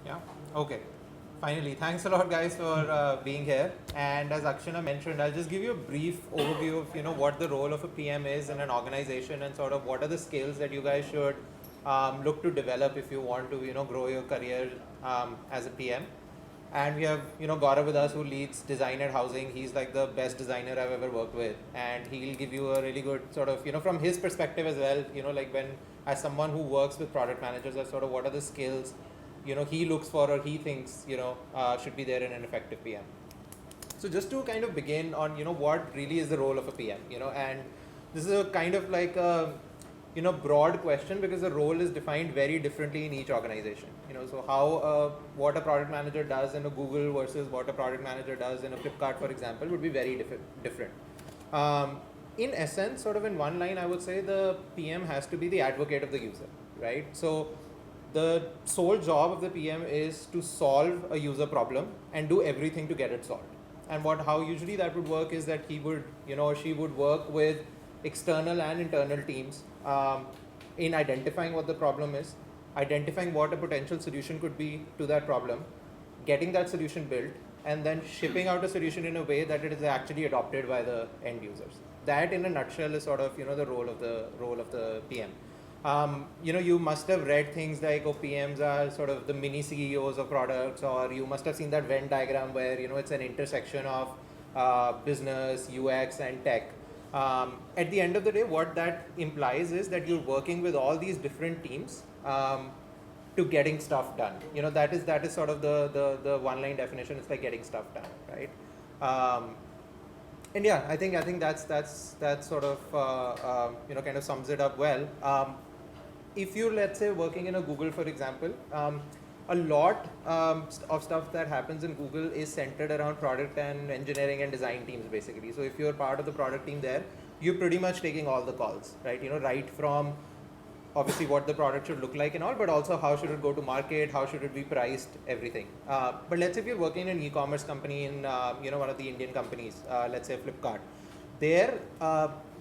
Yeah. Okay. Finally, thanks a lot, guys, for being here. And as Akshana mentioned, I'll just give you a brief overview of what the role of a PM is in an organization and sort of what are the skills that you guys should look to develop if you want to grow your career as a PM. And we have Gaurav with us, who leads design and housing. He's like the best designer I've ever worked with, and he'll give you a really good sort of from his perspective as well. Like when as someone who works with product managers, as sort of what are the skills he looks for or he thinks should be there in an effective PM. So just to kind of begin on what really is the role of a PM, and this is a kind of like a broad question because the role is defined very differently in each organization. So how what a product manager does in a Google versus what a product manager does in a Flipkart, for example, would be very different. In essence, sort of in one line, I would say the PM has to be the advocate of the user, right? So the sole job of the PM is to solve a user problem and do everything to get it solved. And how usually that would work is that he would, or she would work with external and internal teams in identifying what the problem is, identifying what a potential solution could be to that problem, getting that solution built, and then shipping out a solution in a way that it is actually adopted by the end users. That, in a nutshell, is sort of the role of the PM. You must have read things like PMs are sort of the mini CEOs of products, or you must have seen that Venn diagram where it's an intersection of business, UX, and tech. At the end of the day, what that implies is that you're working with all these different teams to getting stuff done. That is sort of the one-line definition. It's like getting stuff done, right? And yeah, I think that's sort of kind of sums it up well. If you're, let's say, working in a Google, for example, a lot of stuff that happens in Google is centered around product and engineering and design teams, basically. So if you're part of the product team there, you're pretty much taking all the calls, right? Right from obviously what the product should look like and all, but also how should it go to market, how should it be priced, everything. But let's say if you're working in an e-commerce company in one of the Indian companies, let's say Flipkart, their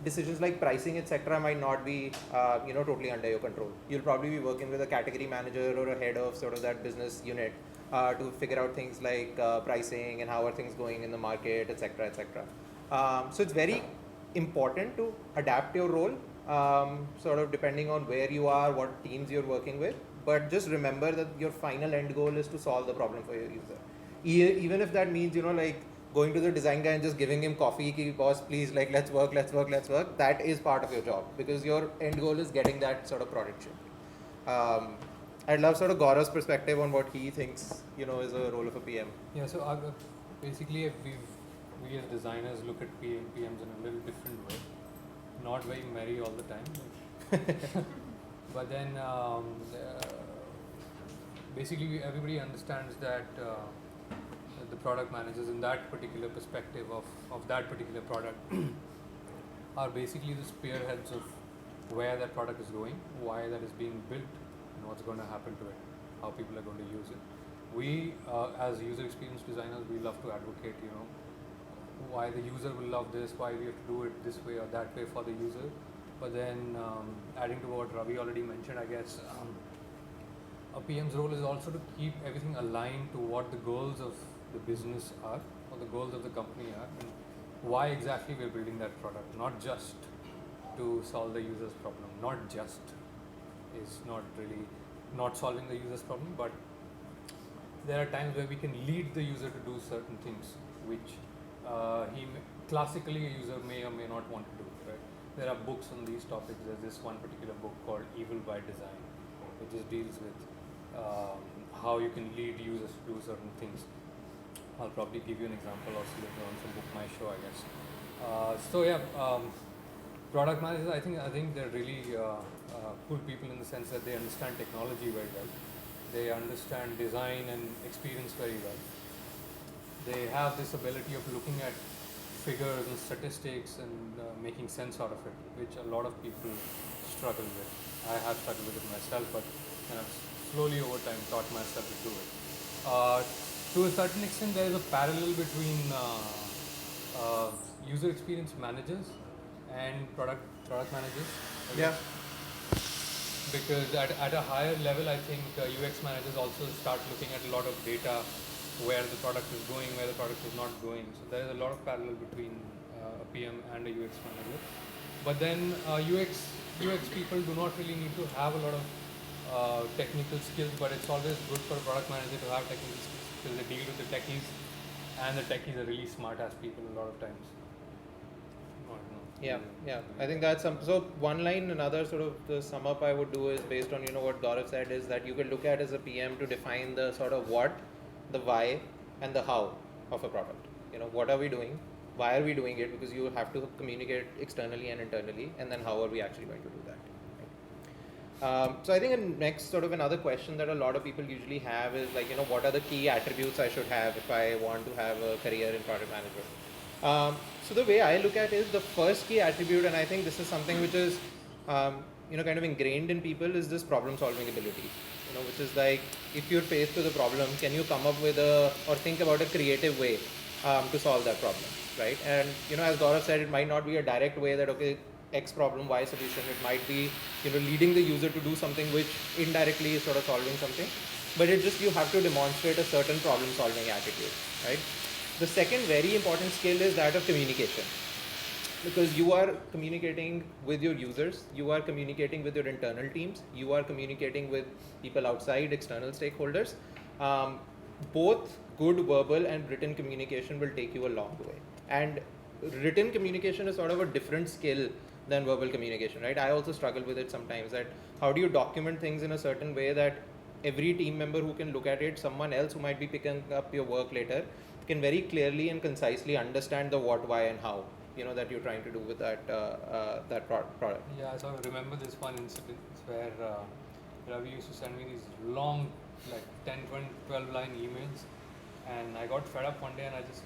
decisions like pricing, etc., might not be totally under your control. You'll probably be working with a category manager or a head of sort of that business unit to figure out things like pricing and how are things going in the market, etc., etc. So it's very important to adapt your role sort of depending on where you are, what teams you're working with, but just remember that your final end goal is to solve the problem for your user. Even if that means like going to the design guy and just giving him coffee, ki boss, please, like let's work, that is part of your job because your end goal is getting that sort of product shipped. I'd love sort of Gaurav's perspective on what he thinks is a role of a PM. Yeah, so basically we as designers look at PMs in a little different way, not very merry all the time, but then basically everybody understands that the product managers in that particular perspective of that particular product are basically the spearheads of where that product is going, why that is being built, and what's going to happen to it, how people are going to use it. We as user experience designers, we love to advocate why the user will love this, why we have to do it this way or that way for the user. But then adding to what Ravi already mentioned, I guess a PM's role is also to keep everything aligned to what the goals of the business are or the goals of the company are and why exactly we're building that product. Not just to solve the user's problem, not just is not really not solving the user's problem, but there are times where we can lead the user to do certain things which classically a user may or may not want to do, right? There are books on these topics. There's this one particular book called Evil by Design, which just deals with how you can lead users to do certain things. I'll probably give you an example also later on from Book My Show, I guess. Product managers, I think they're really cool people in the sense that they understand technology very well. They understand design and experience very well. They have this ability of looking at figures and statistics and making sense out of it, which a lot of people struggle with. I have struggled with it myself, but kind of slowly over time taught myself to do it. To a certain extent, there is a parallel between user experience managers and product managers. Yeah. because at a higher level, I think UX managers also start looking at a lot of data, where the product is going, where the product is not going. So there is a lot of parallel between a PM and a UX manager. But then UX people do not really need to have a lot of technical skills, but it's always good for a product manager to have technical skills because they deal with the techies, and the techies are really smart ass people a lot of times. Yeah. I think that's so one line. Another sort of the sum up I would do is based on what Gaurav said is that you could look at as a PM to define the sort of what, the why, and the how of a product. What are we doing? Why are we doing it? Because you have to communicate externally and internally, and then how are we actually going to do that? So I think next sort of another question that a lot of people usually have is like, what are the key attributes I should have if I want to have a career in product management? So the way I look at it is the first key attribute, and I think this is something which is, kind of ingrained in people, is this problem solving ability. Which is like, if you're faced with a problem, can you come up with or think about a creative way to solve that problem, right? And as Gaurav said, it might not be a direct way that okay, X problem, Y solution. It might be leading the user to do something which indirectly is sort of solving something, but it just you have to demonstrate a certain problem solving attitude, right? The second very important skill is that of communication, because you are communicating with your users, you are communicating with your internal teams, you are communicating with people outside, external stakeholders. Both good verbal and written communication will take you a long way, and written communication is sort of a different skill than verbal communication, right? I also struggle with it sometimes, that how do you document things in a certain way that every team member who can look at it, someone else who might be picking up your work later, can very clearly and concisely understand the what, why, and how that you're trying to do with that product. Yeah, so I remember this one incident where Ravi used to send me these long, like 10, 20, 12 line emails, and I got fed up one day and I just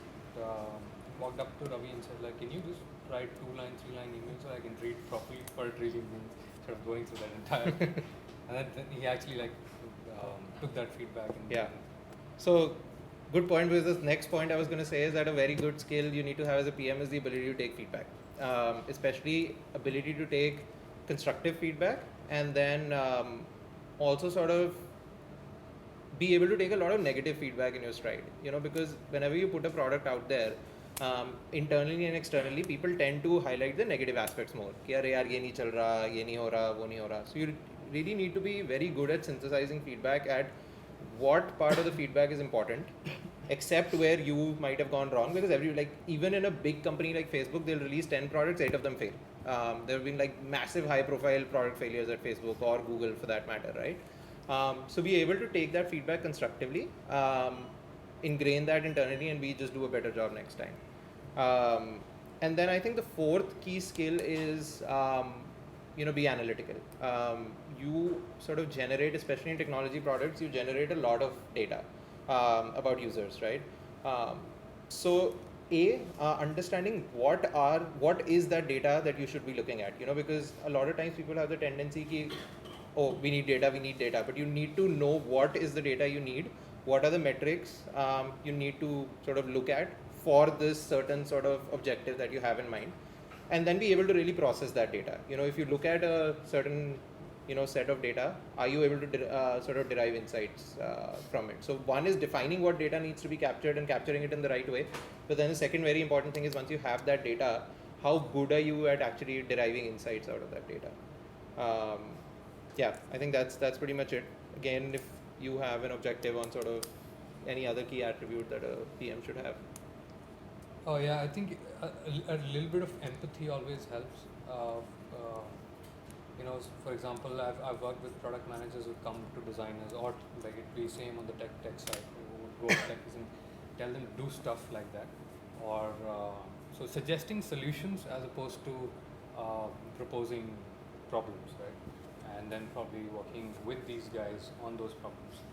walked up to Ravi and said, like, can you just write 2-line, 3-line emails so I can read properly what it really means, instead of going through that entire thing. And then he actually took that feedback. So good point, because the next point I was going to say is that a very good skill you need to have as a PM is the ability to take feedback, especially ability to take constructive feedback, and then also sort of be able to take a lot of negative feedback in your stride, because whenever you put a product out there, internally and externally, people tend to highlight the negative aspects more. कि अरे यार ये नहीं चल रहा, ये नहीं हो रहा, वो नहीं हो रहा. So you really need to be very good at synthesizing feedback at what part of the feedback is important, except where you might have gone wrong, because even in a big company like Facebook, they'll release 10 products, 8 of them fail. There have been massive high profile product failures at Facebook or Google for that matter, right? So be able to take that feedback constructively, ingrain that internally, and we just do a better job next time. And then I think the fourth key skill is be analytical. You sort of generate, especially in technology products, you generate a lot of data about users, right? So understanding what is that data that you should be looking at, because a lot of times people have the tendency ki, oh, we need data, but you need to know what is the data you need, what are the metrics you need to sort of look at for this certain sort of objective that you have in mind, and then be able to really process that data. If you look at a certain set of data, are you able to sort of derive insights from it? So one is defining what data needs to be captured and capturing it in the right way, but then the second very important thing is, once you have that data, how good are you at actually deriving insights out of that data? I think that's pretty much it. Again, if you have an objective on sort of any other key attribute that a PM should have. Oh yeah, I think a little bit of empathy always helps. For example, I've worked with product managers who come to designers, or like it be same on the tech side, who would go to techies and tell them to do stuff like that, or so suggesting solutions as opposed to proposing problems, right? And then probably working with these guys on those problems.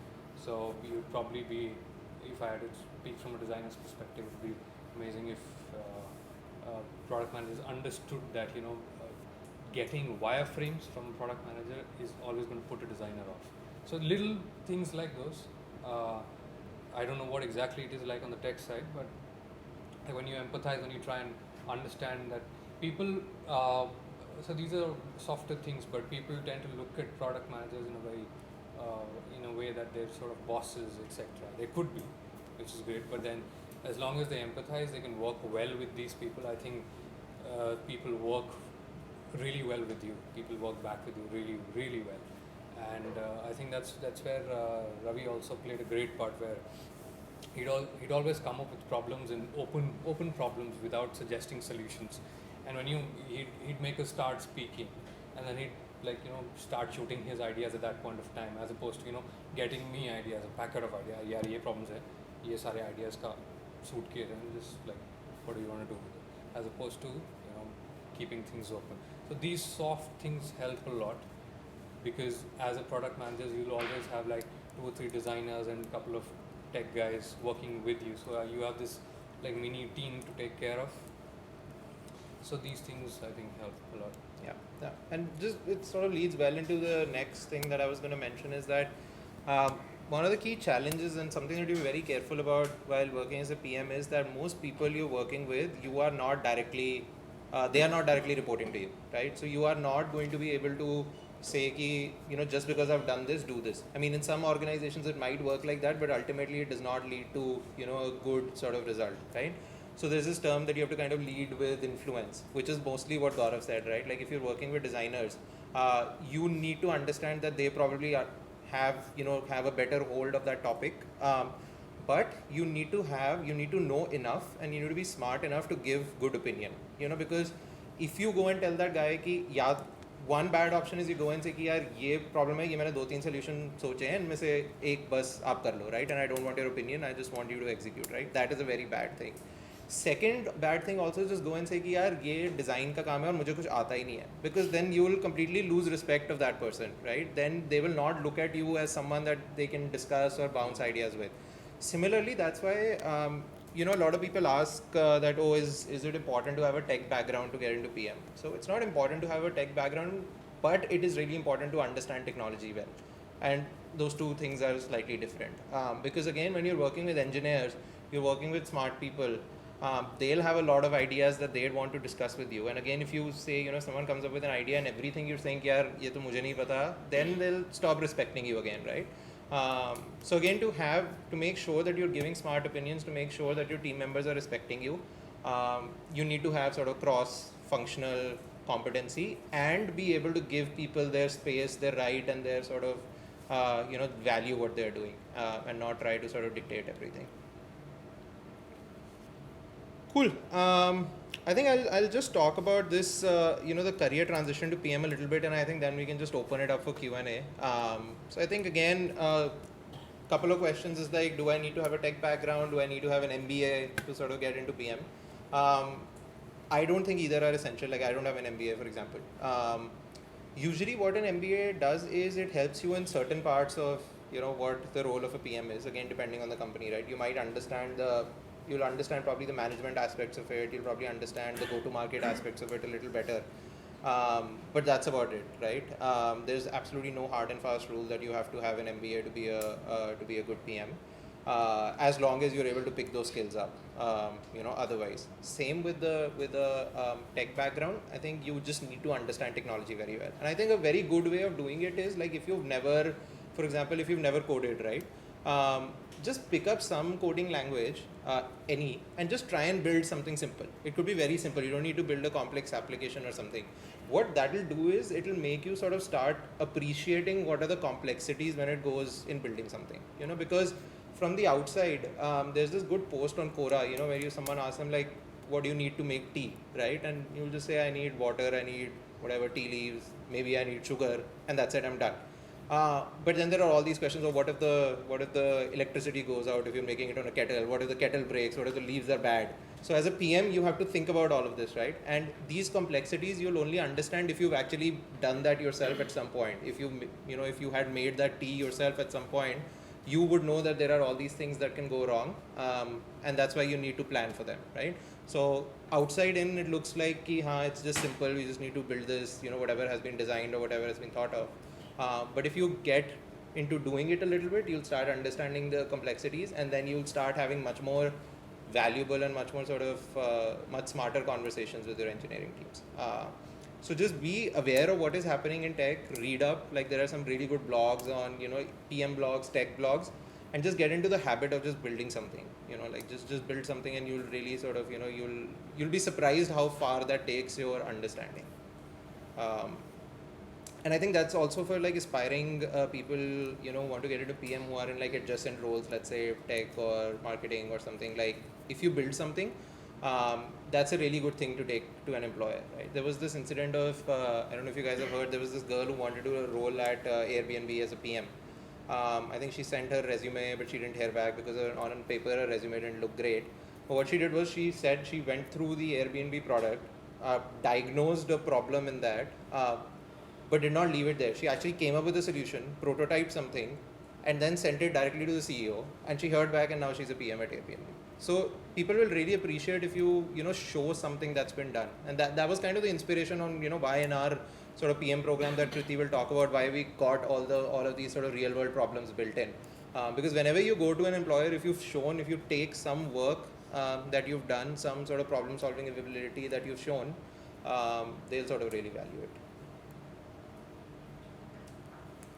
So you'd probably be, if I had to speak from a designer's perspective, it would be amazing if product managers understood that getting wireframes from a product manager is always going to put a designer off. So little things like those. I don't know what exactly it is like on the tech side, but when you empathize, when you try and understand that people so these are softer things, but people tend to look at product managers in a very in a way that they're sort of bosses, etc. They could be, which is great, but then as long as they empathize, they can work well with these people. I think people work really well with you. People work back with you really, really well, and I think that's where Ravi also played a great part, where he'd always come up with problems and open problems without suggesting solutions. And when he'd make us start speaking, and then he'd start shooting his ideas at that point of time, as opposed to getting me ideas, a packet of ideas. यार ये problems है, ये सारे ideas का suitcase and just like what do you want to do with it, as opposed to keeping things open. So these soft things help a lot, because as a product manager you'll always have like 2 or 3 designers and a couple of tech guys working with you, so you have this like mini team to take care of. So these things I think help a lot. Yeah. And just it sort of leads well into the next thing that I was going to mention, is that one of the key challenges and something that you're very careful about while working as a PM is that most people you're working with, you are not directly they are not directly reporting to you, right? So you are not going to be able to say ki, just because I've done this, do this. I mean, in some organizations it might work like that, but ultimately it does not lead to a good sort of result, right? So there's this term that you have to kind of lead with influence, which is mostly what Gaurav said, right? Like if you're working with designers, you need to understand that they probably have a better hold of that topic, but you need to know enough, and you need to be smart enough to give good opinion, because if you go and tell that guy ki yaar, one bad option is you go and say कि यार ये problem है, ये मैंने 2-3 solution सोचे हैं, इनमें से एक बस आप कर लो, right? And I don't want your opinion, I just want you to execute, right? That is a very bad thing. Second bad thing also is just go and say कि यार ये design का काम है और मुझे कुछ आता ही नहीं है, because then you will completely lose respect of that person, right? Then they will not look at you as someone that they can discuss or bounce ideas with. Similarly, that's why a lot of people ask that, is it important to have a tech background to get into PM? So it's not important to have a tech background, but it is really important to understand technology well. And those two things are slightly different. Because again, when you're working with engineers, you're working with smart people, they'll have a lot of ideas that they'd want to discuss with you. And again, if you say, someone comes up with an idea and everything you're saying, yaar, ye to mujhe nahi pata, then they'll stop respecting you again, right? So again, to make sure that you're giving smart opinions, to make sure that your team members are respecting you, you need to have sort of cross-functional competency and be able to give people their space, their right, and their sort of value what they're doing, and not try to sort of dictate everything. Cool. I think I'll just talk about this, the career transition to PM a little bit, and I think then we can just open it up for Q&A. So I think again, couple of questions is like, do I need to have a tech background? Do I need to have an MBA to sort of get into PM? I don't think either are essential. Like I don't have an MBA, for example. Usually what an MBA does is it helps you in certain parts of, what the role of a PM is, again, depending on the company, right? You might you'll understand probably the management aspects of it. You'll probably understand the go-to-market aspects of it a little better. But that's about it, right? There's absolutely no hard and fast rule that you have to have an MBA to be a good PM, as long as you're able to pick those skills up. Otherwise, same with the tech background. I think you just need to understand technology very well. And I think a very good way of doing it is like if you've never coded, right? Just pick up some coding language, and just try and build something simple. It could be very simple. You don't need to build a complex application or something. What that will do is it will make you sort of start appreciating what are the complexities when it goes in building something. Because from the outside, there's this good post on Quora, where someone asks them like, what do you need to make tea, right? And you'll just say, I need water, I need whatever, tea leaves, maybe I need sugar, and that's it, I'm done. But then there are all these questions of what if the electricity goes out if you're making it on a kettle? What if the kettle breaks? What if the leaves are bad? So as a PM, you have to think about all of this, right? And these complexities you'll only understand if you've actually done that yourself at some point. If if you had made that tea yourself at some point, you would know that there are all these things that can go wrong, and that's why you need to plan for them, right? So outside in, it looks like it's just simple. We just need to build this, whatever has been designed or whatever has been thought of. But if you get into doing it a little bit, you'll start understanding the complexities, and then you'll start having much more valuable and much more sort of much smarter conversations with your engineering teams. So just be aware of what is happening in tech, read up, like there are some really good blogs on, PM blogs, tech blogs, and just get into the habit of just building something, like just build something, and you'll really sort of, you'll be surprised how far that takes your understanding. And I think that's also for like aspiring people, want to get into PM who are in like adjacent roles, let's say tech or marketing or something. Like if you build something, that's a really good thing to take to an employer, right? There was this incident of, I don't know if you guys have heard, there was this girl who wanted to do a role at Airbnb as a PM. I think she sent her resume, but she didn't hear back because on paper her resume didn't look great. But what she did was she said she went through the Airbnb product, diagnosed a problem in that, but did not leave it there. She actually came up with a solution, prototyped something, and then sent it directly to the CEO. And she heard back, and now she's a PM at Airbnb. So people will really appreciate if you show something that's been done. And that was kind of the inspiration on why in our sort of PM program that Priti will talk about, why we got all of these sort of real world problems built in. Because whenever you go to an employer, if you take some work that you've done, some sort of problem solving ability that you've shown, they'll sort of really value it.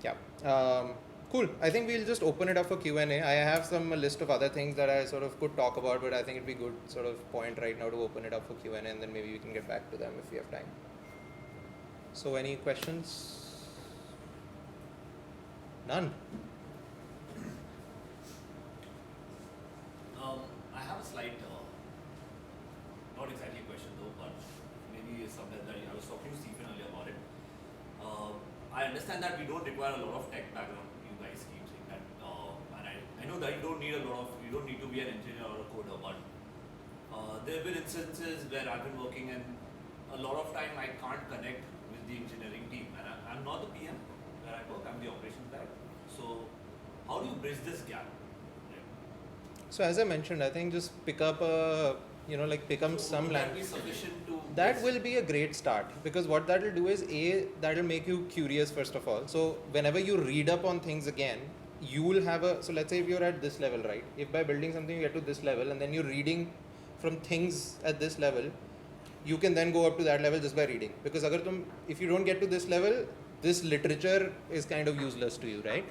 Yeah. Cool. I think we'll just open it up for Q&A. I have a list of other things that I sort of could talk about, but I think it'd be good sort of point right now to open it up for Q&A, and then maybe we can get back to them if we have time. So any questions? None? I have a slight, not exactly a question though, but maybe something that I was talking to Stephen earlier about it. I understand that we don't require a lot of tech background. You guys keep saying that, and I know that you don't need to be an engineer or a coder, but there have been instances where I've been working and a lot of time I can't connect with the engineering team, and I'm not the PM where I work, I'm the operations guy. So how do you bridge this gap? So as I mentioned, I think just pick up some language. That will be a great start, because what that will do is that will make you curious first of all. So whenever you read up on things again, you will have so let's say if you're at this level, right? If by building something you get to this level and then you're reading from things at this level, you can then go up to that level just by reading. Because if you don't get to this level, this literature is kind of useless to you, right?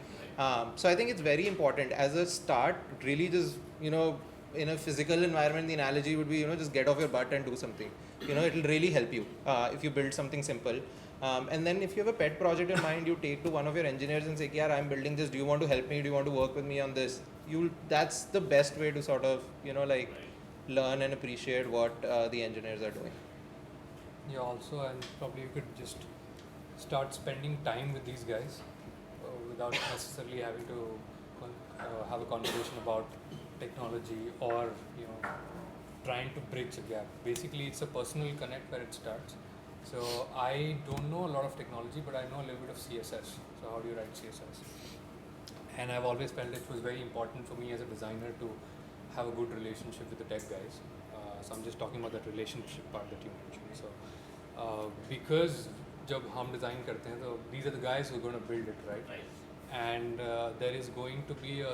So I think it's very important as a start, really just, in a physical environment, the analogy would be, just get off your butt and do something. It'll really help you if you build something simple. And then if you have a pet project in mind, you take to one of your engineers and say, yeah, I'm building this. Do you want to help me? Do you want to work with me on this? That's the best way to sort of, learn and appreciate what the engineers are doing. Yeah, also, and probably you could just start spending time with these guys without necessarily having to have a conversation about technology or trying to bridge a gap. Basically, it's a personal connect where it starts. So I don't know a lot of technology, but I know a little bit of CSS. So how do you write CSS? And I've always felt it was very important for me as a designer to have a good relationship with the tech guys. So I'm just talking about that relationship part that you mentioned. So because जब हम design करते हैं, so these are the guys who are going to build it, right? And there is going to be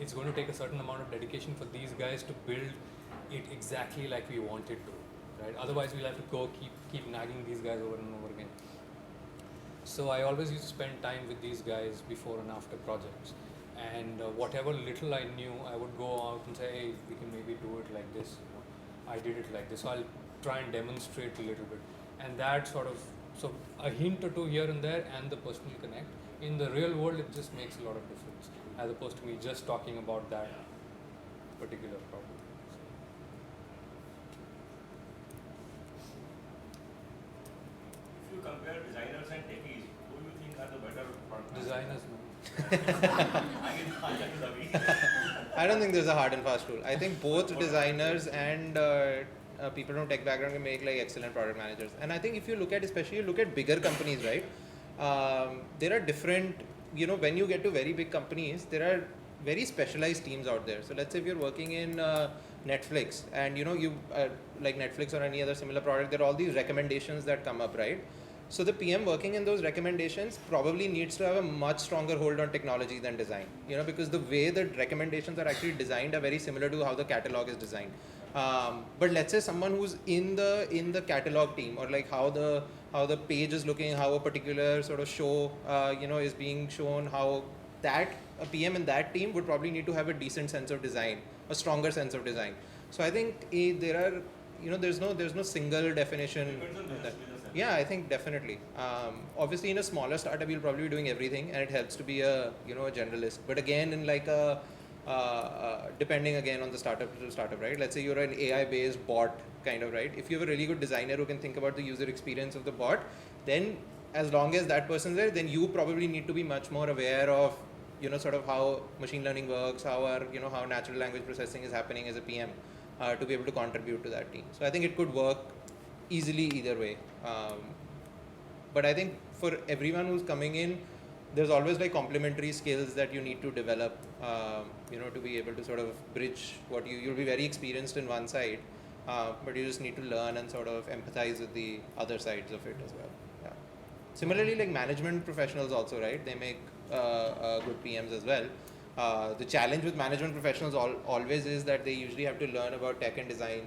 it's going to take a certain amount of dedication for these guys to build it exactly like we want it to, right? Otherwise we'll have to go keep nagging these guys over and over again. So I always used to spend time with these guys before and after projects, and whatever little I knew, I would go out and say, hey, we can maybe do it like this, I did it like this, so I'll try and demonstrate a little bit, and that sort of, so a hint or two here and there and the personal connect. In the real world, it just makes a lot of difference as opposed to me just talking about that particular problem. If you compare designers and techies, who do you think are the better product Designers, I don't think there's a hard and fast rule. I think both designers and people from tech background can make like excellent product managers. And I think if you look at bigger companies, right? There are different, when you get to very big companies, there are very specialized teams out there. So let's say if you're working in Netflix and you like Netflix or any other similar product, there are all these recommendations that come up, right? So the PM working in those recommendations probably needs to have a much stronger hold on technology than design, because the way the recommendations are actually designed are very similar to how the catalog is designed. But let's say someone who's in the catalog team, or like how how the page is looking, how a particular sort of show, is being shown, how that a PM in that team would probably need to have a decent sense of design, a stronger sense of design. So I think there are, there's no single definition of that. Yeah, I think definitely. Obviously, in a smaller startup, you'll probably be doing everything, and it helps to be a generalist. But again, in like a depending again on the startup to startup, right? Let's say you're an AI-based bot kind of, right? If you have a really good designer who can think about the user experience of the bot, then as long as that person's there, then you probably need to be much more aware of sort of how machine learning works, how natural language processing is happening as a PM to be able to contribute to that team. So I think it could work easily either way. But I think for everyone who's coming in, there's always like complementary skills that you need to develop, to be able to sort of bridge what you'll be very experienced in one side, but you just need to learn and sort of empathize with the other sides of it as well. Yeah. Similarly, like management professionals also, right? They make good PMs as well. The challenge with management professionals always is that they usually have to learn about tech and design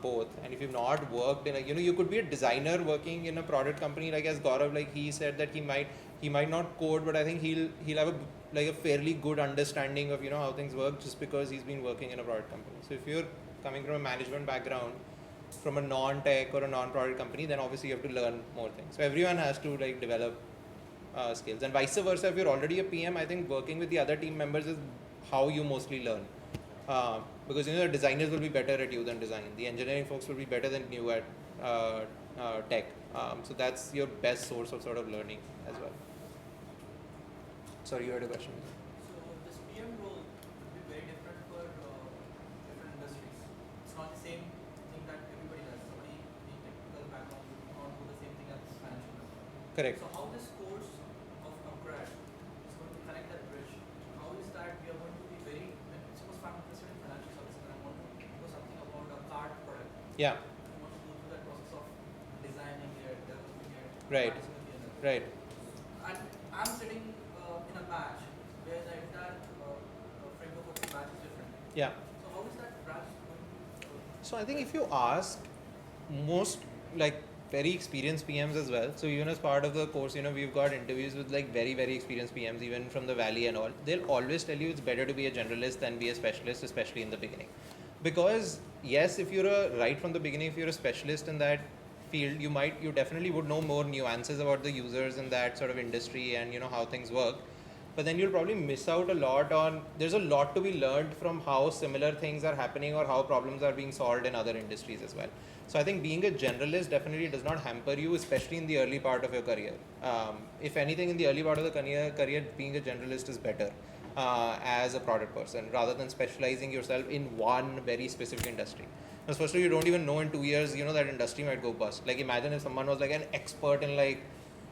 both. And if you've not worked in you could be a designer working in a product company, like as Gaurav, like he said that he might not code, but I think he'll have a fairly good understanding of how things work just because he's been working in a product company. So if you're coming from a management background, from a non-tech or a non-product company, then obviously you have to learn more things. So everyone has to like develop skills, and vice versa. If you're already a PM, I think working with the other team members is how you mostly learn. Because the designers will be better at you than design. The engineering folks will be better than you at tech. So that's your best source of sort of learning as well. Sorry, you had a question. So this PM role will be very different for different industries. It's not the same thing that everybody does. Somebody in technical background will not do the same thing as financial background. Correct. So how this course of UpGrad is going to connect that bridge? How is that we are going to be very, suppose I'm interested in financial services and I want to know something about a card product. Yeah. I want to go through that process of designing it, developing it, Right. managing it, Right. and I'm sitting in a batch where the entire framework of the batch is different. Yeah. So how is that batch going to So I think if you ask most like very experienced PMs as well, so even as part of the course, we've got interviews with like very, very experienced PMs, even from the Valley and all. They'll always tell you it's better to be a generalist than be a specialist, especially in the beginning. Because yes, if you're right from the beginning, if you're a specialist in that field, you definitely would know more nuances about the users in that sort of industry and how things work. But then you'll probably miss out a lot there's a lot to be learned from how similar things are happening or how problems are being solved in other industries as well. So I think being a generalist definitely does not hamper you, especially in the early part of your career. If anything, in the early part of the career being a generalist is better as a product person, rather than specializing yourself in one very specific industry. Especially you don't even know in 2 years, that industry might go bust. Like imagine if someone was like an expert in like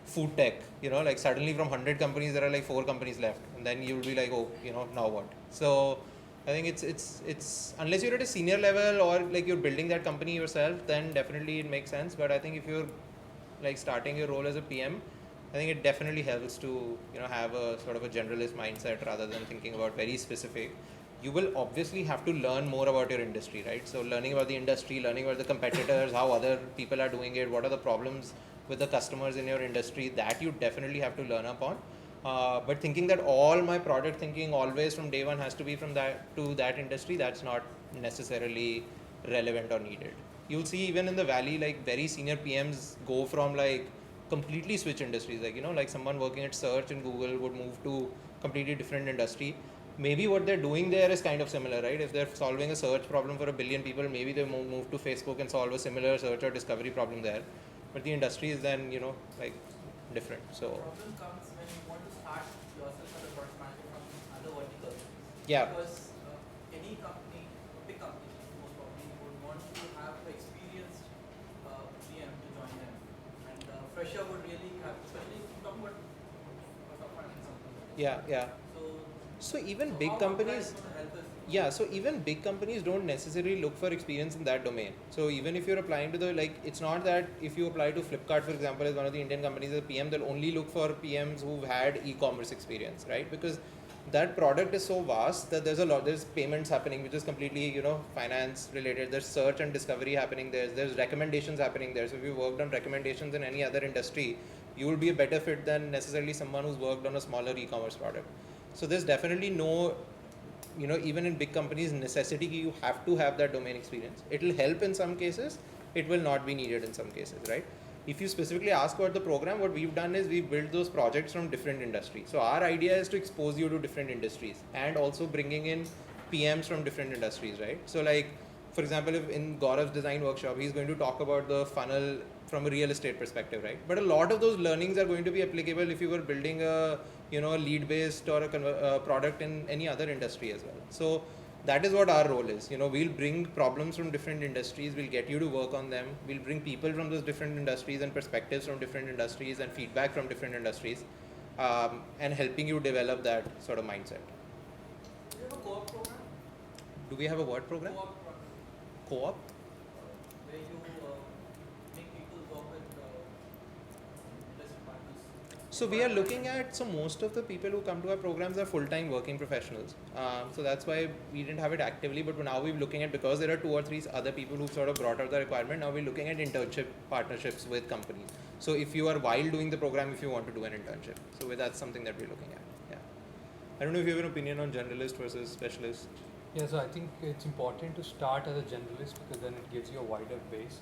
food tech, like suddenly from 100 companies there are like 4 companies left, and then you'll be like, oh, now what? So I think it's unless you're at a senior level or like you're building that company yourself, then definitely it makes sense. But I think if you're like starting your role as a PM, I think it definitely helps to have a sort of a generalist mindset rather than thinking about very specific. You will obviously have to learn more about your industry, right? So learning about the industry, learning about the competitors, how other people are doing it, what are the problems with the customers in your industry, that you definitely have to learn upon. But thinking that all my product thinking always from day one has to be from that to that industry, that's not necessarily relevant or needed. You'll see even in the Valley, like very senior PMs go from like completely switch industries. Like, like someone working at search in Google would move to completely different industry. Maybe what they're doing there is kind of similar, right? If they're solving a search problem for 1 billion people, maybe they move to Facebook and solve a similar search or discovery problem there. But the industry is then, like different. So the problem comes when you want to start yourself as a product manager from other verticals. Yeah. Because any company, a big company, most probably would want to have an experienced PM to join them. And fresher would really have, especially if you talk about something. yeah. So even big companies, so even big companies don't necessarily look for experience in that domain. So even if you're applying to it's not that if you apply to Flipkart, for example, as one of the Indian companies as a PM, they'll only look for PMs who've had e-commerce experience, right? Because that product is so vast that there's payments happening, which is completely, finance related. There's search and discovery happening there. There's recommendations happening there. So if you worked on recommendations in any other industry, you will be a better fit than necessarily someone who's worked on a smaller e-commerce product. So there's definitely no, even in big companies, necessity you have to have that domain experience. It will help in some cases. It will not be needed in some cases, right? If you specifically ask about the program, what we've done is we've built those projects from different industries. So our idea is to expose you to different industries and also bringing in PMs from different industries, right? So like, for example, if in Gaurav's design workshop, he's going to talk about the funnel from a real estate perspective, right? But a lot of those learnings are going to be applicable if you were building a, a lead-based or a product in any other industry as well. So that is what our role is. We'll bring problems from different industries. We'll get you to work on them. We'll bring people from those different industries and perspectives from different industries and feedback from different industries, and helping you develop that sort of mindset. Do you have a co-op program? Do we have a what program? Co-op program, Co-op? where you make people work with industry partners. So we are looking at, most of the people who come to our programs are full-time working professionals. So that's why we didn't have it actively, but now we're looking at, because there are 2 or 3 other people who sort of brought out the requirement, now we're looking at internship partnerships with companies. So if you are, while doing the program, if you want to do an internship. So that's something that we're looking at, yeah. I don't know if you have an opinion on generalist versus specialist. Yeah, so I think it's important to start as a generalist because then it gives you a wider base,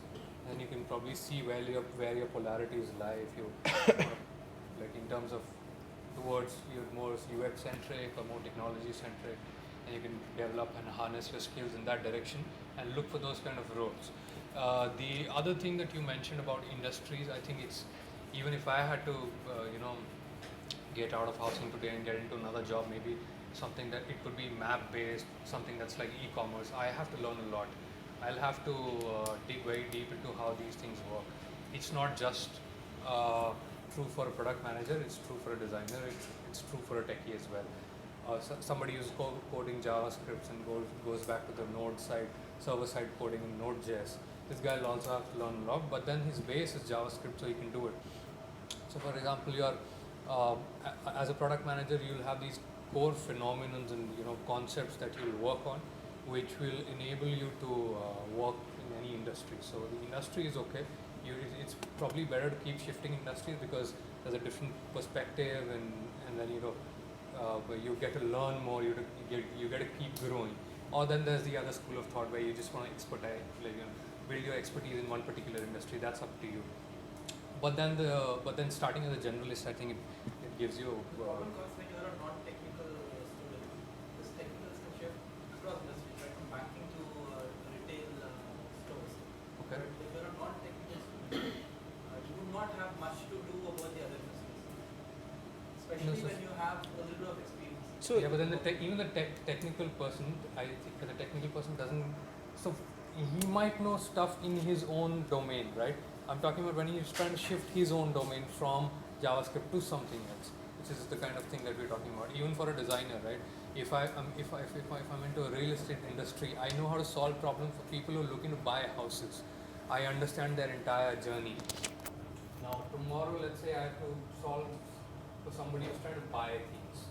and you can probably see where your polarities lie if you like in terms of towards you're more UX centric or more technology centric, and you can develop and harness your skills in that direction and look for those kind of roles. The other thing that you mentioned about industries, I think it's, even if I had to get out of housing today and get into another job, maybe something that it could be map based, something that's like e-commerce, I have to learn a lot. I'll have to dig very deep into how these things work. It's not just true for a product manager, it's true for a designer, it's true for a techie as well. Somebody who's coding JavaScripts and goes back to the node side, server side coding in Node.js, this guy will also have to learn a lot, but then his base is JavaScript, so he can do it. So for example, as a product manager, you'll have these core phenomena and concepts that you'll work on, which will enable you to work in any industry. So the industry is okay. It's probably better to keep shifting industries because there's a different perspective, and then you get to learn more. You get to keep growing. Or then there's the other school of thought where you just want to build your expertise in one particular industry. That's up to you. But then starting as a generalist, I think it gives you. The problem comes when you are a non-technical student. This technical can shift across industries, right? From banking to retail stores. Okay. But if you are a non-technical student, you would not have much to do about the other industries, especially when you have a little bit of experience. So Yeah, but then even the technical person, I think the technical person doesn't. So he might know stuff in his own domain, right? I'm talking about when he's trying to shift his own domain from JavaScript to something else, which is the kind of thing that we're talking about. Even for a designer, right? If I'm into a real estate industry, I know how to solve problems for people who are looking to buy houses. I understand their entire journey. Now tomorrow, let's say I have to solve for somebody who's trying to buy things,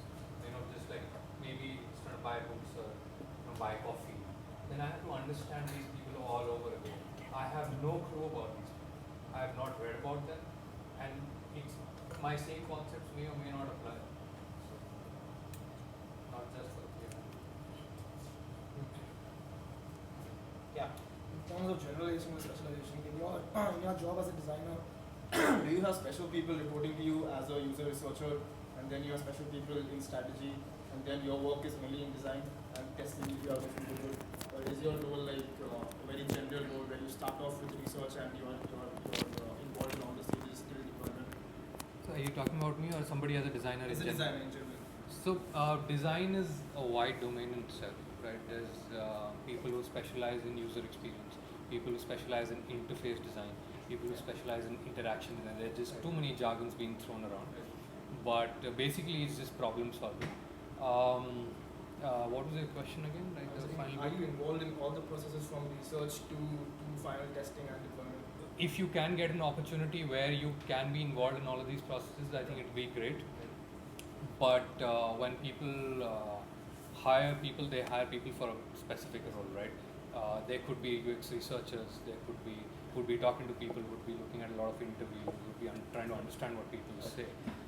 just like maybe he's trying to buy books or buy coffee. Then I have to understand these people all over again. I have no clue about these people. I have not read about them, and my same concepts may or may not apply. So, not just for the PM. yeah. In terms of generalization and specialization, in your job as a designer, do you have special people reporting to you as a user researcher, and then you have special people in strategy, and then your work is only in design and testing if you are looking good? Or is your role like a very general role where you start off with research and you're involved in all the stages till deployment? So are you talking about me or somebody as a designer? As a designer in general. So design is a wide domain in itself, right? There's people who specialize in user experience, people who specialize in interface design, people who specialize in interaction design. There's just too many jargons being thrown around. But basically, it's just problem solving. What was your question again? Like the final Are bit? you involved in all the processes from research to final testing and deployment? If you can get an opportunity where you can be involved in all of these processes, I think it would be great. but when people hire people, they hire people for a specific role, right? They could be UX researchers, they would be talking to people, would be looking at a lot of interviews, would be trying to understand what people say,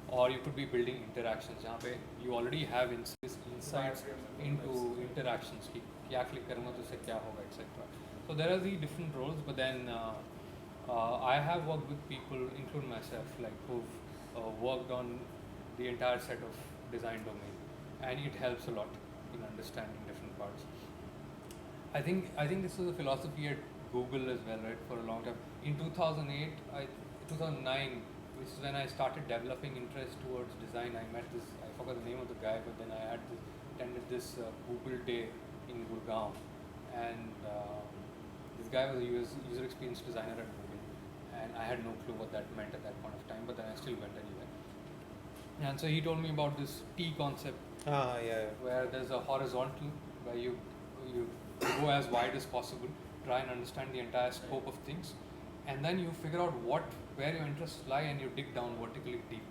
or you could be building interactions. जहाँ पे you already have insights into interactions कि क्या click करूँगा तो उससे क्या होगा, etc. So there are the different roles, but then I have worked with people, including myself, like who've worked on the entire set of design domain, and it helps a lot in understanding different parts. I think this was a philosophy at Google as well, right? For a long time. In 2009, which is when I started developing interest towards design. I met this, I forgot the name of the guy, but then I attended this Google Day in Gurgaon, and this guy was a user experience designer at Google, and I had no clue what that meant at that point of time, but then I still went anyway. And so he told me about this T concept, where there's a horizontal where you go as wide as possible, try and understand the entire scope of things, and then you figure out where your interests lie, and you dig down vertically deep,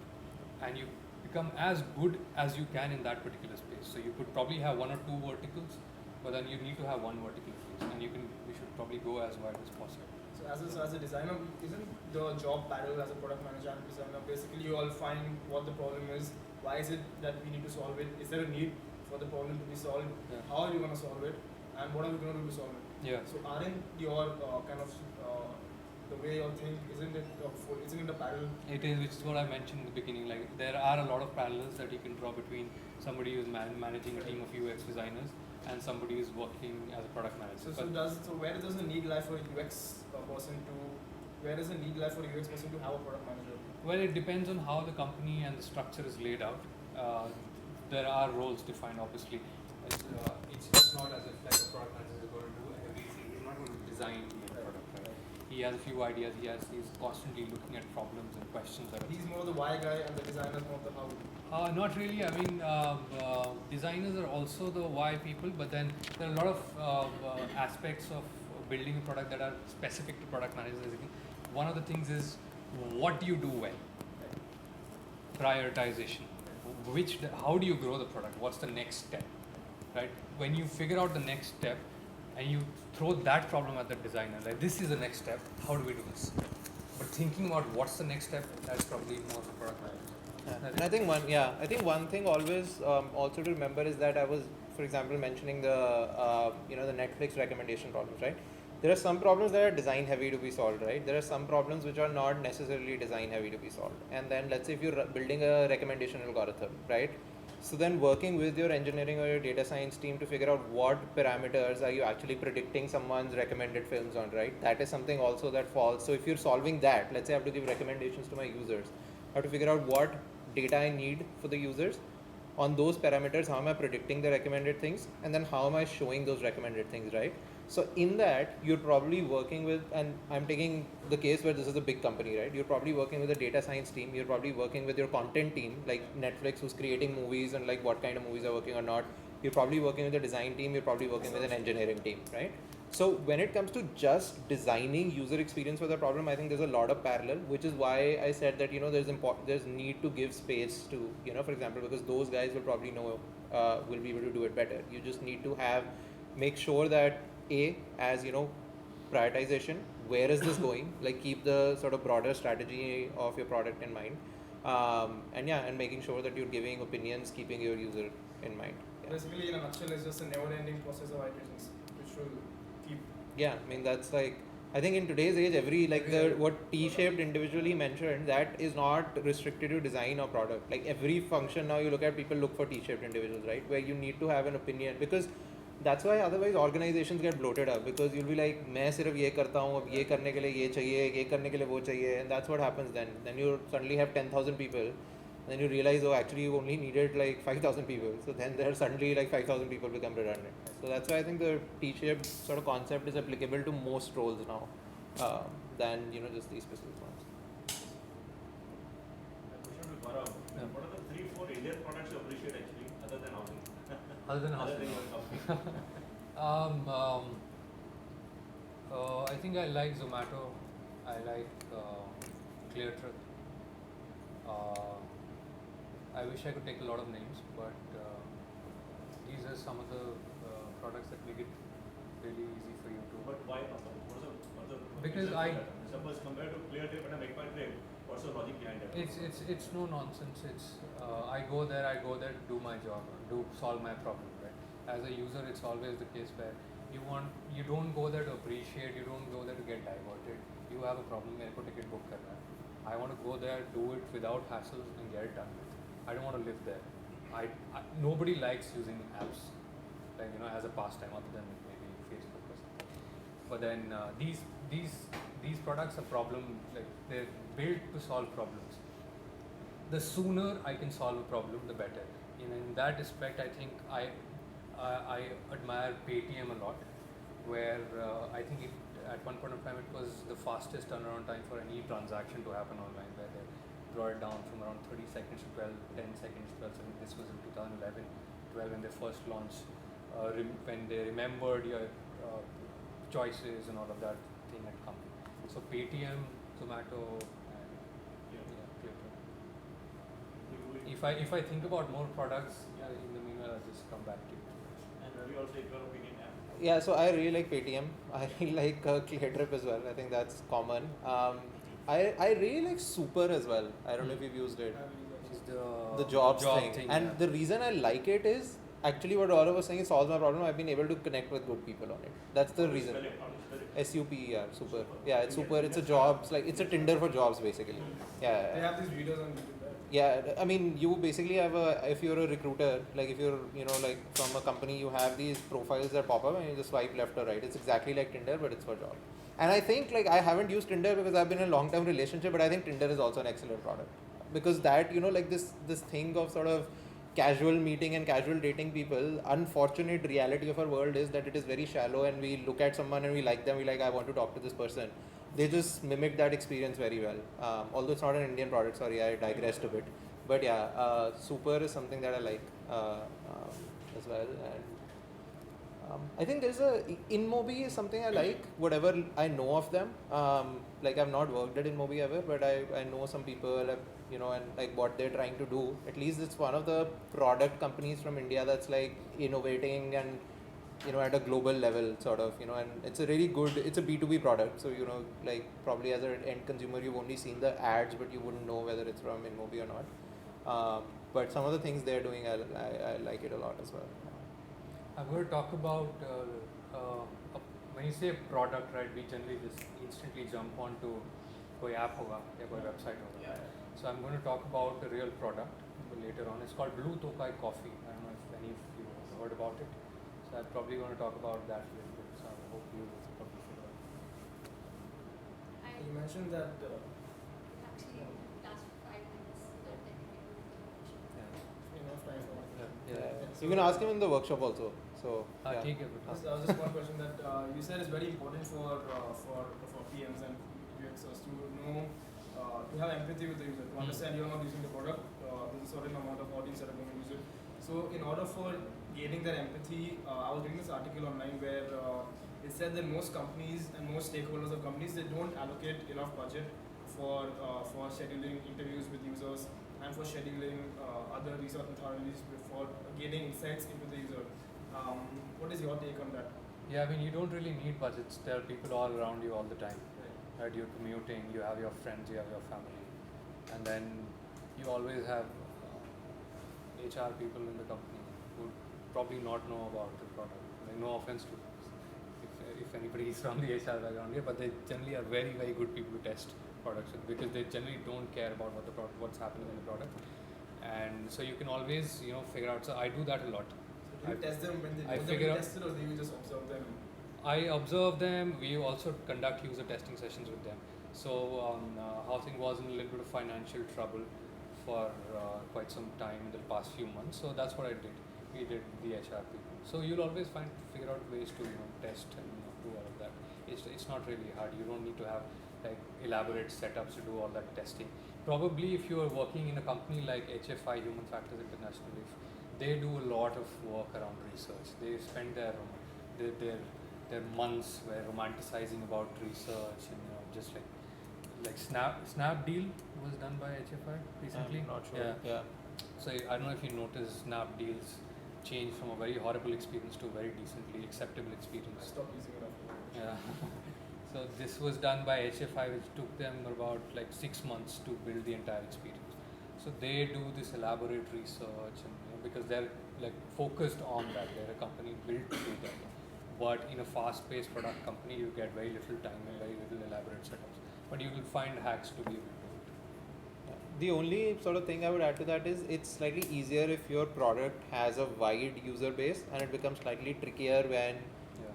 and you become as good as you can in that particular space. So you could probably have one or two verticals, but then you need to have one vertical piece, and you should probably go as wide as possible. So as a designer, isn't the job parallel as a product manager and designer? Basically, you all find what the problem is. Why is it that we need to solve it? Is there a need for the problem to be solved? Yeah. How are you going to solve it? And what are we going to do to solve it? Yeah. So aren't your kind of the way you think, isn't it a parallel? It is, which is what I mentioned in the beginning. Like there are a lot of parallels that you can draw between somebody who's managing a team of UX designers and somebody who's working as a product manager. So where does the need lie for a UX person to? Where does the need lie for a UX person to have a product manager? Well, it depends on how the company and the structure is laid out. There are roles defined, obviously. It's not as if like a product manager is going to do everything. He's not going to design the product, right? He has a few ideas. He's constantly looking at problems and questions. He's more the why guy, and the designer's more the how. Not really. I mean, designers are also the why people, but then there are a lot of aspects of building a product that are specific to product managers. One of the things is what do you do well? Prioritization. How do you grow the product? What's the next step? Right? When you figure out the next step and you throw that problem at the designer, like this is the next step, how do we do this? But thinking about what's the next step, that's probably more of a product manager. And I think one thing always also to remember is that I was, for example, mentioning the the Netflix recommendation problems, right? There are some problems that are design heavy to be solved, right? There are some problems which are not necessarily design heavy to be solved. And then let's say if you're building a recommendation algorithm, right? So then working with your engineering or your data science team to figure out what parameters are you actually predicting someone's recommended films on, right? That is something also that falls. So if you're solving that, let's say I have to give recommendations to my users, I have to figure out what data I need for the users. On those parameters, how am I predicting the recommended things? And then how am I showing those recommended things, right? So in that, you're probably working with, and I'm taking the case where this is a big company, right? You're probably working with a data science team. You're probably working with your content team, like Netflix, who's creating movies and like what kind of movies are working or not. You're probably working with a design team. You're probably working with an engineering team, right? So when it comes to just designing user experience for the problem, I think there's a lot of parallel, which is why I said that, there's need to give space to, for example, because those guys will probably know, will be able to do it better. You just need to make sure that as prioritization, where is this going? Like keep the sort of broader strategy of your product in mind, and making sure that you're giving opinions, keeping your user in mind. Yeah. Basically, in a nutshell, it's just a never-ending process of iterations, which will keep. Yeah, I mean that's like, I think in today's age, what T-shaped individually mentioned, that is not restricted to design or product. Like every function now you look at, people look for T-shaped individuals, right? Where you need to have an opinion, because that's why otherwise organizations get bloated up, because you'll be like, मैं सिर्फ ये करता हूँ, अब ये करने के लिए ये चाहिए, ये करने के लिए वो चाहिए, and that's what happens then. Then you suddenly have 10,000 people, then you realize, oh, actually you only needed like 5,000 people. So then there suddenly like 5,000 people become redundant. So that's why I think the T-shaped sort of concept is applicable to most roles now, than just these specific ones. A question to Gaurav. Yeah. What are the 3-4 Indian products you appreciate actually, other than housing? Other than Other housing. than your company. I think I like Zomato. I like ClearTruth. I wish I could take a lot of names, but these are some of the products that make it really easy for you to. But why Upper? What's the Because reason I- for that? Suppose compared to clear trip and a make my trip, what's the logic behind that? It's no nonsense. It's I go there to do my job, solve my problem. Right? As a user, it's always the case where you don't go there to appreciate, you don't go there to get diverted. You have a problem, मेरे को ticket book करना है. I want to go there, do it without hassles and get it done with. I don't want to live there. Nobody likes using apps, like as a pastime, other than maybe Facebook or something. But then these products are they're built to solve problems. The sooner I can solve a problem, the better. In that respect, I think I admire Paytm a lot, where I think at one point of time it was the fastest turnaround time for any transaction to happen online, where they brought it down from around 30 seconds to 10 seconds, 12 seconds. This was in 2011, 12 when they first launched, when they remembered your choices and all of that thing had come. So Paytm, Zomato, and Clipper. If I think about more products, in the meanwhile I'll just come back to you. And Ravi also, if your opinion, Yeah, so I really like Paytm. I really like ClearTrip as well. I think that's common. I really like Super as well. I don't know if you've used it. It's The jobs thing. And the reason I like it is actually what all of us saying, it solves my problem. I've been able to connect with good people on it. That's the reason. SUPER, Super. Yeah, it's Super. It's a jobs, like it's a Tinder for jobs basically. Yeah. They have these videos on YouTube, right? Yeah, I mean, you basically have if you're a recruiter, like if you're, like from a company, you have these profiles that pop up and you just swipe left or right. It's exactly like Tinder, but it's for job. And I think, like, I haven't used Tinder because I've been in a long-term relationship, but I think Tinder is also an excellent product. Because that, like this thing of sort of casual meeting and casual dating people, unfortunate reality of our world is that it is very shallow, and we look at someone and we like them, we like, I want to talk to this person. They just mimic that experience very well. Although it's not an Indian product, sorry, I digressed a bit. But yeah, Super is something that I like as well. And I think there's InMobi is something I like, whatever I know of them. Like I've not worked at InMobi ever, but I know some people, and like what they're trying to do. At least it's one of the product companies from India that's like innovating and at a global level sort of, and it's a really good, it's a B2B product. So, like probably as an end consumer, you've only seen the ads, but you wouldn't know whether it's from InMobi or not. But some of the things they're doing, I like it a lot as well. I'm going to talk about, when you say product, right, we generally just instantly jump onto koi app hoga, ya koi website hoga. Yeah. So I'm going to talk about the real product later on. It's called Blue Tokai Coffee. I don't know if any of you have heard about it. So I'm probably going to talk about that a little bit. So I hope you probably figure out. You mentioned that Actually, last 5 minutes, enough time for Yeah. You can ask him in the workshop also. So, yeah. Take it. Just one question that you said is very important for PMs and UXers to know, to have empathy with the user, to understand you're not using the product, there's a certain amount of audience that are going to use it. So in order for gaining that empathy, I was reading this article online where it said that most companies and most stakeholders of companies, they don't allocate enough budget for scheduling interviews with users and for scheduling other research methodologies for gaining insights into the user. What is your take on that? Yeah, I mean, you don't really need budgets. There are people all around you all the time. Right? You're commuting, you have your friends, you have your family, and then you always have HR people in the company who probably not know about the product. Like, no offense to if anybody is from the HR background here, but they generally are very, very good people to test products with, because they generally don't care about what's happening in the product, and so you can always figure out. So I do that a lot. Do you test them when I they figure out- test it, or do you just observe them? I observe them. We also conduct user testing sessions with them. So housing was in a little bit of financial trouble for quite some time in the past few months. So that's what I did. We did the HR people. So you'll always figure out ways to test and do all of that. It's not really hard. You don't need to have like elaborate setups to do all that testing. Probably if you are working in a company like HFI, Human Factors International, if they do a lot of work around research. They spend their months where romanticizing about research and just like Snapdeal was done by HFI recently. I'm not sure. Yeah. So I don't know if you noticed, Snap deals changed from a very horrible experience to a very decently acceptable I experience. stopped using it after that. Yeah. So this was done by HFI, which took them about like 6 months to build the entire experience. So they do this elaborate research, and because they're like focused on that, they're a company built to do that. But in a fast-paced product company, you get very little time and very little elaborate setups. But you will find hacks to be able to do it. The only sort of thing I would add to that is it's slightly easier if your product has a wide user base, and it becomes slightly trickier when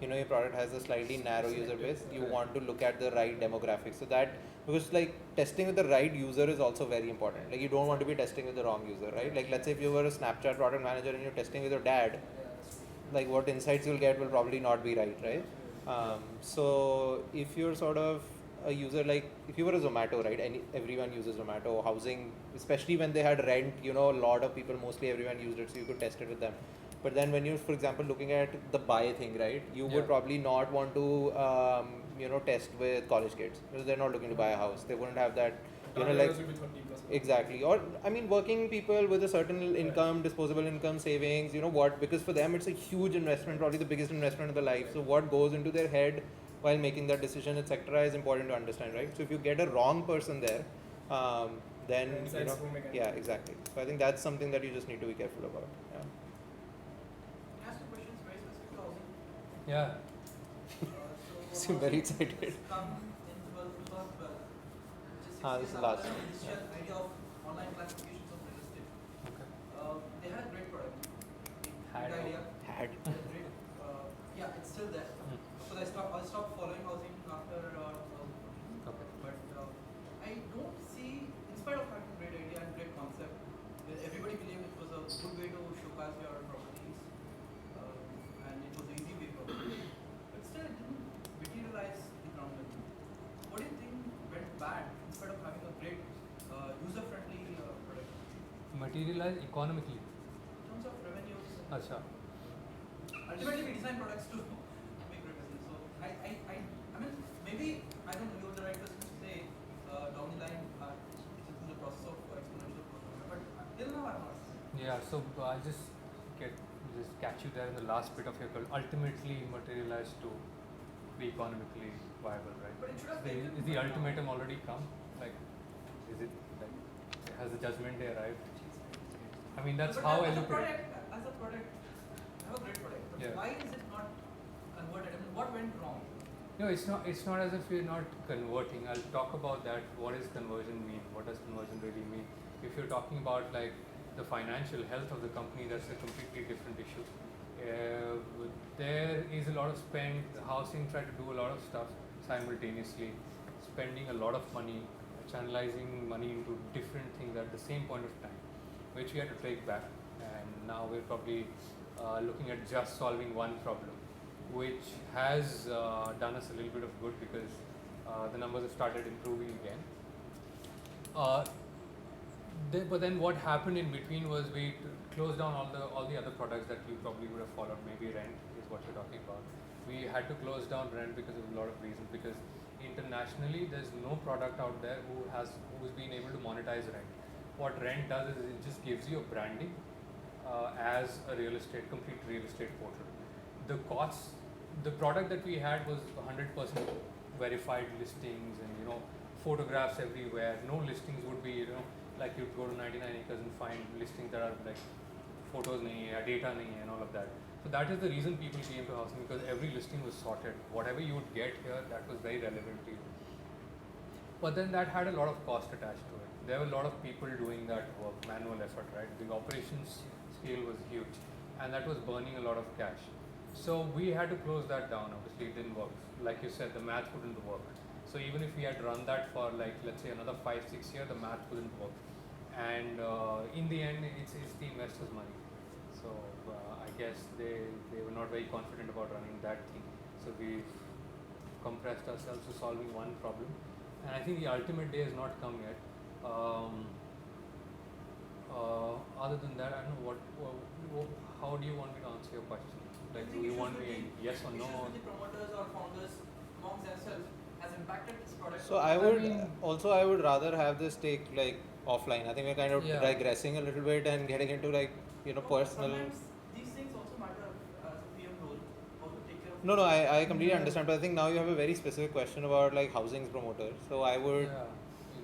your product has a slightly narrow user base. You want to look at the right demographics. So that, because like testing with the right user is also very important. Like you don't want to be testing with the wrong user, right? Like let's say if you were a Snapchat product manager and you're testing with your dad, like what insights you'll get will probably not be right, right? So if you're sort of a user, like if you were a Zomato, right? Everyone uses Zomato. Housing, especially when they had rent, a lot of people, mostly everyone used it, so you could test it with them. But then when you're, for example, looking at the buy thing, right? You would probably not want to, test with college kids because they're not looking to buy a house. They wouldn't have that, exactly. Or I mean, working people with a certain income, disposable income, savings. Because for them it's a huge investment, probably the biggest investment of their life. So what goes into their head while making that decision, etc., is important to understand, right? So if you get a wrong person there, then yeah, exactly. So I think that's something that you just need to be careful about. Yeah. Can I ask you questions very specific to housing? Yeah. Seem very excited. It's come in 2012, which is 6 This years is after last the year. initial idea of online classifications of real estate. Okay. They had a great product. Had Big idea. Had. Great. Yeah, it's still there. So I stopped following housing after 2014. Okay. But I don't see, in spite of having a great idea and great concept, where everybody believed it was a good way to showcase your properties, and it was an easy way probably, but still it didn't materialize the ground level. What do you think went bad in spite of having a great user-friendly product Materialize economically. in terms of revenues? Acha. Ultimately, we design products to make revenue. So I mean, maybe I don't know, you're the right person to say down the line, it's in the process of exponential growth. But till now, I'm not. Yeah, so I'll just catch you there in the last bit of your call. Ultimately materialize to be economically viable, right? But it should have Is the ultimatum already come? Like, is it like, has the judgment day arrived? I mean, that's But how I as look at it. As a product, I have a great product. But Yeah. why is it not converted? I mean, what went wrong? No, it's not. It's not as if we're not converting. I'll talk about that. What does conversion mean? What does conversion really mean? If you're talking about like the financial health of the company, that's a completely different issue. There is a lot of spend. Housing try to do a lot of stuff simultaneously, spending a lot of money, channelizing money into different things at the same point of time, which we had to take back. And now we're probably looking at just solving one problem, which has done us a little bit of good because the numbers have started improving again. But then what happened in between was we closed down all the other products that you probably would have followed. Maybe Rent is what you're talking about. We had to close down Rent because of a lot of reasons. Because internationally, there's no product out there who's been able to monetize Rent. What Rent does is it just gives you a branding as a complete real estate portal. The costs, the product that we had was 100% verified listings and photographs everywhere. No listings would be like you'd go to 99 acres and find listings that are like photos nahi hai, data nahi hai, and all of that. So that is the reason people came to housing, because every listing was sorted. Whatever you would get here, that was very relevant to you. But then that had a lot of cost attached to it. There were a lot of people doing that work, manual effort, right? The operations scale was huge, and that was burning a lot of cash. So we had to close that down. Obviously, it didn't work. Like you said, the math wouldn't work. So even if we had run that for like, let's say another 5-6 years, the math wouldn't work. And in the end, it's the investors' money. So I guess they were not very confident about running that thing. So we've compressed ourselves to solving one problem. And I think the ultimate day has not come yet. Other than that, I don't know how do you want me to answer your question? Like, do you want me yes or no? Issues with the promoters or founders amongst themselves has impacted this product. So I would rather have this take like offline. I think we're kind of Yeah. digressing a little bit and getting into like, personal. Sometimes these things also matter as a PM role, how to take care of. No, I completely understand, but I think now you have a very specific question about like housings promoter. So I would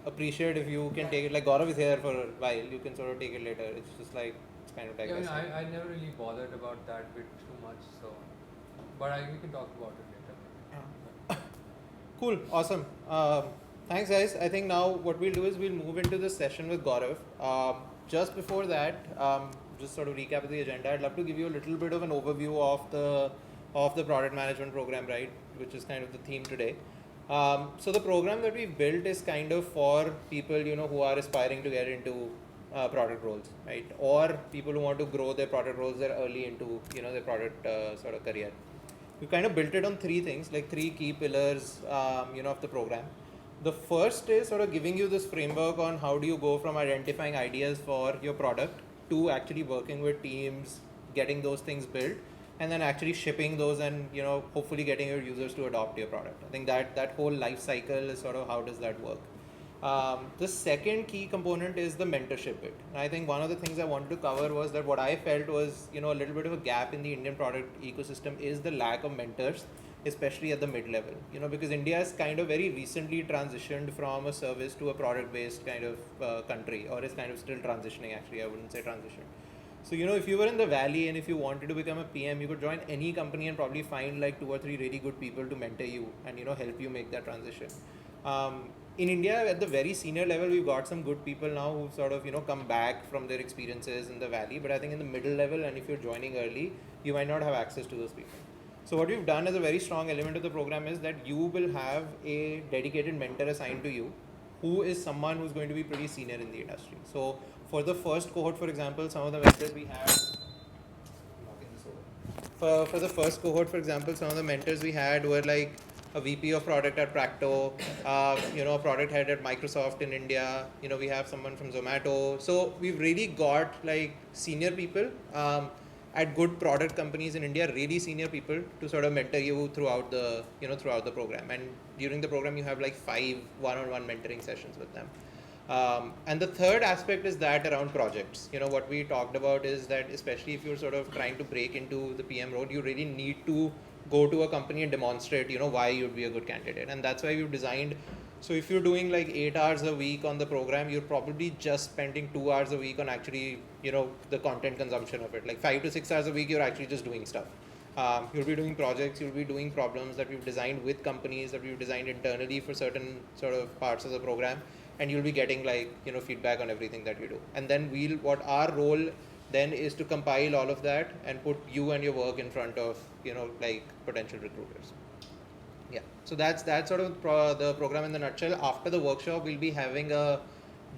appreciate if you can take it, like Gaurav is here for a while, you can sort of take it later. It's just like, it's kind of Yeah, I mean, digressing. I never really bothered about that bit too much, so. But we can talk about it later. Cool, awesome. Thanks guys. I think now what we'll do is we'll move into the session with Gaurav. Just before that, just sort of recap the agenda. I'd love to give you a little bit of an overview of the product management program, right? Which is kind of the theme today. So the program that we've built is kind of for people, who are aspiring to get into product roles, right? Or people who want to grow their product roles there early into, their product sort of career. We kind of built it on three things, like three key pillars, of the program. The first is sort of giving you this framework on how do you go from identifying ideas for your product to actually working with teams, getting those things built, and then actually shipping those and, hopefully getting your users to adopt your product. I think that whole life cycle is sort of how does that work. The second key component is the mentorship bit. And I think one of the things I wanted to cover was that what I felt was, a little bit of a gap in the Indian product ecosystem is the lack of mentors, especially at the mid-level, because India has kind of very recently transitioned from a service to a product-based kind of country, or is kind of still transitioning actually, I wouldn't say transition. So, if you were in the valley and if you wanted to become a PM, you could join any company and probably find like 2 or 3 really good people to mentor you and, help you make that transition. In India, at the very senior level, we've got some good people now who've sort of, come back from their experiences in the valley. But I think in the middle level, and if you're joining early, you might not have access to those people. So what we've done as a very strong element of the program is that you will have a dedicated mentor assigned to you, who is someone who's going to be pretty senior in the industry. So for the first cohort, for example, some of the mentors we had, for the first cohort, for example, some of the mentors we had were like a VP of product at Practo, a product head at Microsoft in India. We have someone from Zomato. So we've really got like senior people at good product companies in India, really senior people to sort of mentor you throughout the program. And during the program, you have like 5 one-on-one mentoring sessions with them. And the third aspect is that around projects. What we talked about is that especially if you're sort of trying to break into the PM role, you really need to go to a company and demonstrate, why you'd be a good candidate. And that's why we've designed, so if you're doing like 8 hours a week on the program, you're probably just spending 2 hours a week on actually, the content consumption of it. Like 5 to 6 hours a week, you're actually just doing stuff. You'll be doing projects, you'll be doing problems that we've designed with companies, that we've designed internally for certain sort of parts of the program. And you'll be getting like, feedback on everything that you do. And then what our role then is to compile all of that and put you and your work in front of, like potential recruiters. Yeah. So that's sort of the program in the nutshell. After the workshop, we'll be having a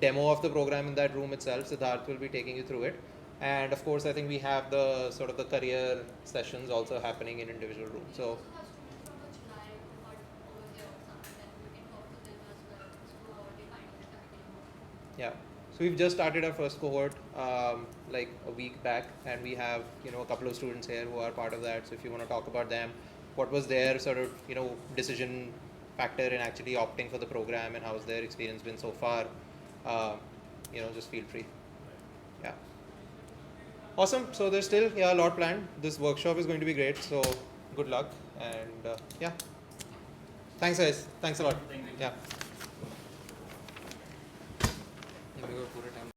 demo of the program in that room itself. Siddharth will be taking you through it. And of course, I think we have the sort of the career sessions also happening in individual rooms. So yeah, so we've just started our first cohort like a week back, and we have a couple of students here who are part of that. So if you want to talk about them, what was their sort of decision factor in actually opting for the program, and how's their experience been so far, just feel free. Yeah, awesome. So there's still a lot planned. This workshop is going to be great, so good luck, and yeah, thanks guys, thanks a lot. Thank you. Yeah.